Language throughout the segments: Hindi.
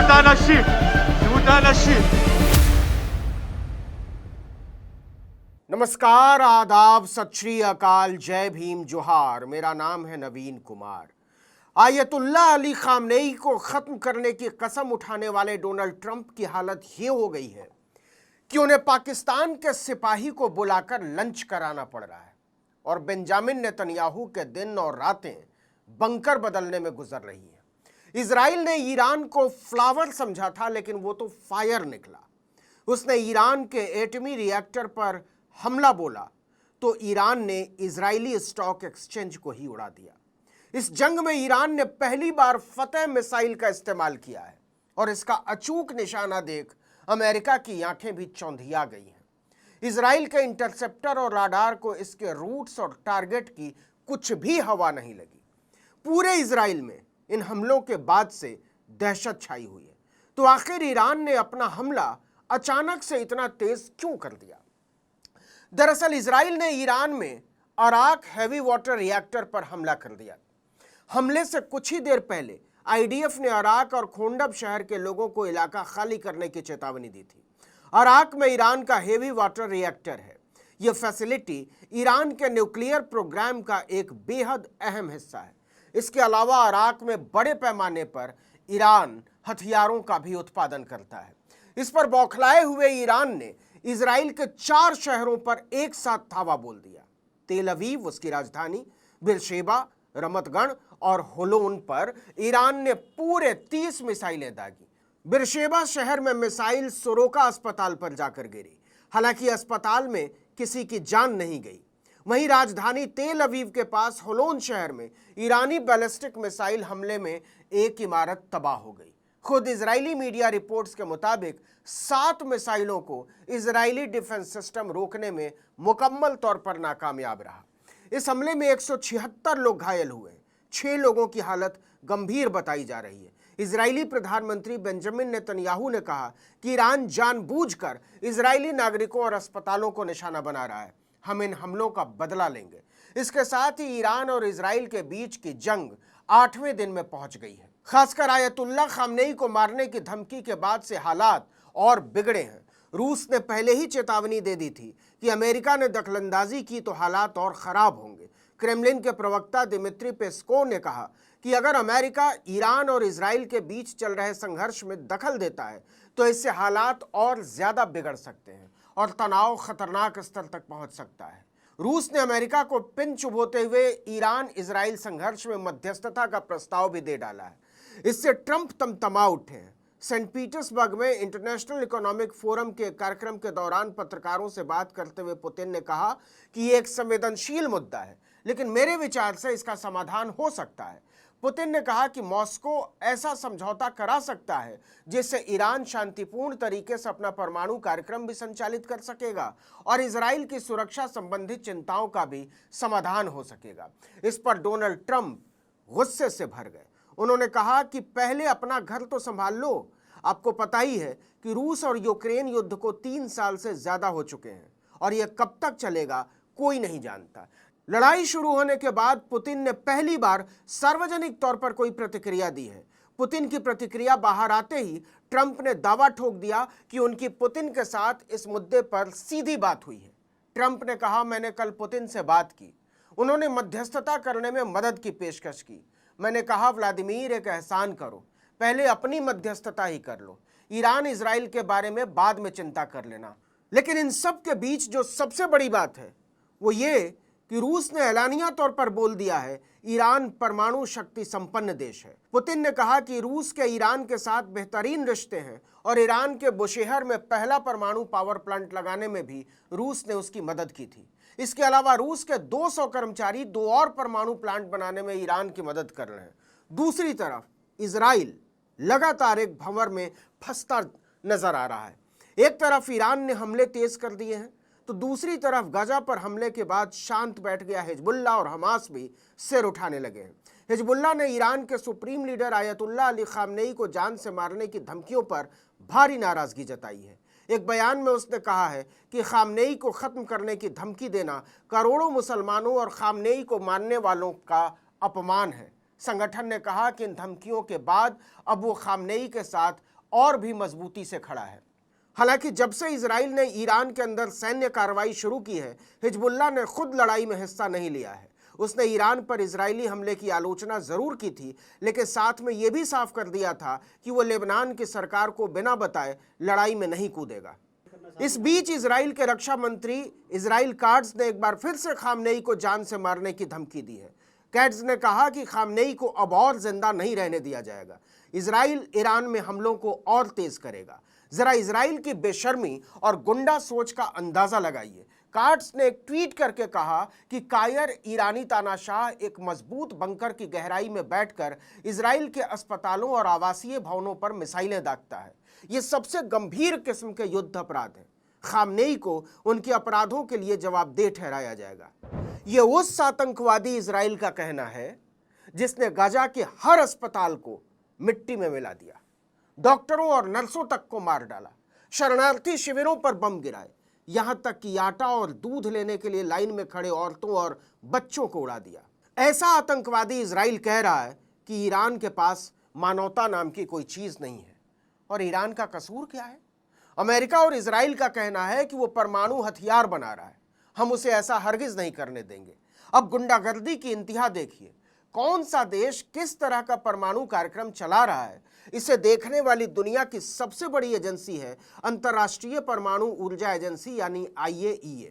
झूठा नशीब, झूठा नशीब। नमस्कार, आदाब, सत श्री अकाल, जय भीम, जोहार। मेरा नाम है नवीन कुमार। आयतुल्लाह अली खामनेई को खत्म करने की कसम उठाने वाले डोनाल्ड ट्रंप की हालत ये हो गई है कि उन्हें पाकिस्तान के सिपाही को बुलाकर लंच कराना पड़ रहा है और बेंजामिन नेतन्याहू के दिन और रातें बंकर बदलने में गुजर रही हैं। इजराइल ने ईरान को फ्लावर समझा था, लेकिन वो तो फायर निकला। उसने ईरान के एटमी रिएक्टर पर हमला बोला तो ईरान ने इजरायली स्टॉक एक्सचेंज को ही उड़ा दिया। इस जंग में ईरान ने पहली बार फतेह मिसाइल का इस्तेमाल किया है और इसका अचूक निशाना देख अमेरिका की आंखें भी चौंधिया गई हैं। इजराइल के इंटरसेप्टर और राडार को इसके रूट्स और टारगेट की कुछ भी हवा नहीं लगी। पूरे इजराइल में इन हमलों के बाद से दहशत छाई हुई है। तो आखिर ईरान ने अपना हमला अचानक से इतना तेज क्यों कर दिया? दरअसल इजराइल ने ईरान में अराक हैवी वाटर रिएक्टर पर हमला कर दिया। हमले से कुछ ही देर पहले आईडीएफ ने अराक और खोंडब शहर के लोगों को इलाका खाली करने की चेतावनी दी थी। अराक में ईरान का हेवी वाटर रिएक्टर है। यह फैसिलिटी ईरान के न्यूक्लियर प्रोग्राम का एक बेहद अहम हिस्सा है। इसके अलावा अराक में बड़े पैमाने पर ईरान हथियारों का भी उत्पादन करता है। इस पर बौखलाए हुए ईरान ने इजराइल के 4 शहरों पर एक साथ धावा बोल दिया। तेल अवीव, उसकी राजधानी, बिरशेबा, रमतगढ़ और होलोन पर ईरान ने पूरे 30 मिसाइलें दागी। बिरशेबा शहर में मिसाइल सोरोका अस्पताल पर जाकर गिरी। हालांकि अस्पताल में किसी की जान नहीं गई। वहीं राजधानी तेल अवीव के पास होलोन शहर में ईरानी बैलिस्टिक मिसाइल हमले में एक इमारत तबाह हो गई। खुद इजरायली मीडिया रिपोर्ट्स के मुताबिक 7 मिसाइलों को इजरायली डिफेंस सिस्टम रोकने में मुकम्मल तौर पर नाकामयाब रहा। इस हमले में 176 लोग घायल हुए। 6 लोगों की हालत गंभीर बताई जा रही है। इजरायली प्रधानमंत्री बेंजामिन नेतन्याहू ने कहा कि ईरान जानबूझकर इजरायली नागरिकों और अस्पतालों को निशाना बना रहा है। हम इन हमलों का बदला लेंगे। इसके साथ ही ईरान और इजराइल के बीच की जंग 8वें दिन में पहुंच गई है। खासकर आयतुल्लाह खामनेई को मारने की धमकी के बाद से हालात और बिगड़े हैं। रूस ने पहले ही चेतावनी दे दी थी कि अमेरिका ने दखलंदाजी की तो हालात और खराब होंगे। क्रेमलिन के प्रवक्ता दिमित्री पेस्कोव ने कहा कि अगर अमेरिका ईरान और इजराइल के बीच चल रहे संघर्ष में दखल देता है तो इससे हालात और ज्यादा बिगड़ सकते हैं और तनाव खतरनाक स्तर तक पहुंच सकता है। रूस ने अमेरिका को पिन चुभोते हुए ईरान इजराइल संघर्ष में मध्यस्थता का प्रस्ताव भी दे डाला है। इससे ट्रंप तमतमा उठे हैं। सेंट पीटर्सबर्ग में इंटरनेशनल इकोनॉमिक फोरम के कार्यक्रम के दौरान पत्रकारों से बात करते हुए पुतिन ने कहा कि ये एक संवेदनशील मुद्दा है, लेकिन मेरे विचार से इसका समाधान हो सकता है। पुतिन ने कहा कि मॉस्को ऐसा समझौता करा सकता है जिससे ईरान शांतिपूर्ण तरीके से अपना परमाणु कार्यक्रम भी संचालित कर सकेगा और इजराइल की सुरक्षा संबंधित चिंताओं का भी समाधान हो सकेगा। इस पर डोनाल्ड ट्रंप गुस्से से भर गए। उन्होंने कहा कि पहले अपना घर तो संभाल लो। आपको पता ही है कि रूस और यूक्रेन युद्ध को 3 साल से ज्यादा हो चुके हैं और यह कब तक चलेगा कोई नहीं जानता। लड़ाई शुरू होने के बाद पुतिन ने पहली बार सार्वजनिक तौर पर कोई प्रतिक्रिया दी है। पुतिन की प्रतिक्रिया बाहर आते ही ट्रंप ने दावा ठोक दिया कि उनकी पुतिन के साथ इस मुद्दे पर सीधी बात हुई है। ट्रंप ने कहा, मैंने कल पुतिन से बात की, उन्होंने मध्यस्थता करने में मदद की पेशकश की। मैंने कहा, व्लादिमीर एक एहसान करो, पहले अपनी मध्यस्थता ही कर लो, ईरान इजराइल के बारे में बाद में चिंता कर लेना। लेकिन इन सब के बीच जो सबसे बड़ी बात है वो ये कि रूस ने एलानिया तौर पर बोल दिया है ईरान परमाणु शक्ति संपन्न देश है। पुतिन ने कहा कि रूस के ईरान के साथ बेहतरीन रिश्ते हैं और ईरान के बुशेहर में पहला परमाणु पावर प्लांट लगाने में भी रूस ने उसकी मदद की थी। इसके अलावा रूस के 200 कर्मचारी 2 और परमाणु प्लांट बनाने में ईरान की मदद कर रहे हैं। दूसरी तरफ इजराइल लगातार एक भंवर में फंसता नजर आ रहा है। एक तरफ ईरान ने हमले तेज कर दिए हैं तो दूसरी तरफ गाजा पर हमले के बाद शांत बैठ गया हिजबुल्लाह और हमास भी सिर उठाने लगे हैं। हिजबुल्लाह ने ईरान के supreme leader Ayatollah Ali Khamenei को जान से मारने की धमकियों पर भारी नाराजगी जताई है। एक बयान में उसने कहा है कि खामनेई को खत्म करने की धमकी देना करोड़ों मुसलमानों और खामनेई को मानने वालों का अपमान है। संगठन ने कहा कि इन धमकियों के बाद अब वो खामनेई के साथ और भी मजबूती से खड़ा है। हालांकि जब से इजराइल ने ईरान के अंदर सैन्य कार्रवाई शुरू की है, हिजबुल्लाह ने खुद लड़ाई में हिस्सा नहीं लिया है। उसने ईरान पर इजरायली हमले की आलोचना जरूर की थी, लेकिन साथ में यह भी साफ कर दिया था कि वो लेबनान की सरकार को बिना बताए लड़ाई में नहीं कूदेगा। इस बीच इजराइल के रक्षा मंत्री इजराइल काट्ज ने एक बार फिर से खामनेई को जान से मारने की धमकी दी है। कैट्ज ने कहा कि खामनेई को अब और जिंदा नहीं रहने दिया जाएगा। इजराइल ईरान में हमलों को और तेज करेगा। जरा इजराइल की बेशर्मी और गुंडा सोच का अंदाजा लगाइए। काट्ज ने एक ट्वीट करके कहा कि कायर ईरानी तानाशाह एक मजबूत बंकर की गहराई में बैठकर इजराइल के अस्पतालों और आवासीय भवनों पर मिसाइलें दागता है। ये सबसे गंभीर किस्म के युद्ध अपराध हैं। खामनेई को उनके अपराधों के लिए जवाबदेह ठहराया जाएगा। ये उस आतंकवादी इजराइल का कहना है जिसने गाजा के हर अस्पताल को मिट्टी में मिला दिया, डॉक्टरों और नर्सों तक को मार डाला, शरणार्थी शिविरों पर बम गिराए, यहां तक कि आटा और दूध लेने के लिए लाइन में खड़े औरतों और बच्चों को उड़ा दिया। ऐसा आतंकवादी इजराइल कह रहा है कि ईरान के पास मानवता नाम की कोई चीज नहीं है। और ईरान का कसूर क्या है? अमेरिका और इजराइल का कहना है कि वो परमाणु हथियार बना रहा है। हम उसे ऐसा हरगिज नहीं करने देंगे। अब गुंडागर्दी की इंतहा देखिए। कौन सा देश किस तरह का परमाणु कार्यक्रम चला रहा है, इसे देखने वाली दुनिया की सबसे बड़ी एजेंसी है अंतर्राष्ट्रीय परमाणु ऊर्जा एजेंसी यानी IAEA।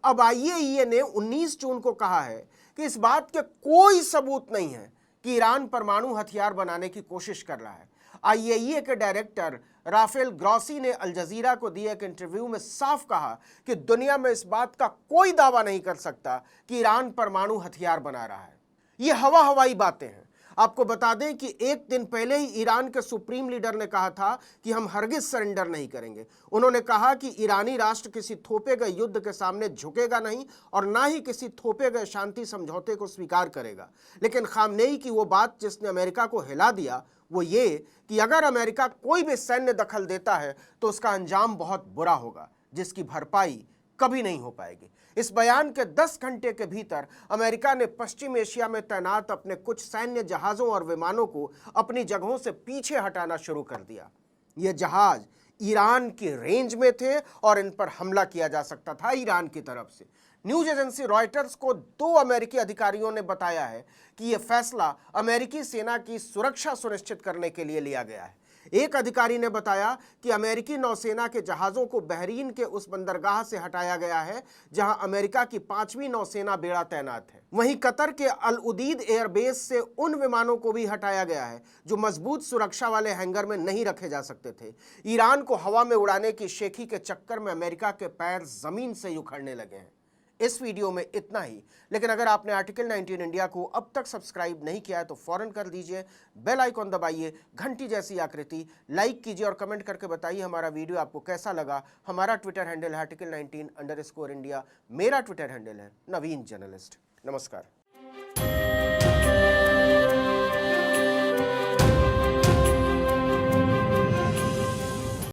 अब IAEA ने 19 जून को कहा है कि इस बात के कोई सबूत नहीं है कि ईरान परमाणु हथियार बनाने की कोशिश कर रहा है। IAEA के डायरेक्टर राफेल ग्रॉसी ने अल जजीरा को दिए एक इंटरव्यू में साफ कहा कि दुनिया में इस बात का कोई दावा नहीं कर सकता कि ईरान परमाणु हथियार बना रहा है। ये हवाई बातें हैं। आपको बता दें कि एक दिन पहले ही ईरान के सुप्रीम लीडर ने कहा था कि हम हरगिज सरेंडर नहीं करेंगे। उन्होंने कहा कि ईरानी राष्ट्र किसी थोपे गए युद्ध के सामने झुकेगा नहीं और ना ही किसी थोपे गए शांति समझौते को स्वीकार करेगा। लेकिन खामनेई की वो बात जिसने अमेरिका को हिला दिया वो ये कि अगर अमेरिका कोई भी सैन्य दखल देता है तो उसका अंजाम बहुत बुरा होगा, जिसकी भरपाई कभी नहीं हो पाएगी। इस बयान के 10 घंटे के भीतर अमेरिका ने पश्चिम एशिया में तैनात अपने कुछ सैन्य जहाजों और विमानों को अपनी जगहों से पीछे हटाना शुरू कर दिया। ये जहाज ईरान की रेंज में थे और इन पर हमला किया जा सकता था ईरान की तरफ से। न्यूज एजेंसी रॉयटर्स को 2 अमेरिकी अधिकारियों ने बताया है कि यह फैसला अमेरिकी सेना की सुरक्षा सुनिश्चित करने के लिए लिया गया है। एक अधिकारी ने बताया कि अमेरिकी नौसेना के जहाजों को बहरीन के उस बंदरगाह से हटाया गया है जहां अमेरिका की 5वीं नौसेना बेड़ा तैनात है। वहीं कतर के अल उदीद एयरबेस से उन विमानों को भी हटाया गया है जो मजबूत सुरक्षा वाले हैंगर में नहीं रखे जा सकते थे। ईरान को हवा में उड़ाने की शेखी के चक्कर में अमेरिका के पैर जमीन से उखड़ने लगे हैं। इस वीडियो में इतना ही, लेकिन अगर आपने आर्टिकल 19 इंडिया को अब तक सब्सक्राइब नहीं किया है तो फौरन कर दीजिए। बेल आइकॉन दबाइए, घंटी जैसी आकृति, लाइक कीजिए और कमेंट करके बताइए हमारा वीडियो आपको कैसा लगा। हमारा ट्विटर हैंडल है article19_India। मेरा ट्विटर हैंडल है नवीन जर्नलिस्ट। नमस्कार।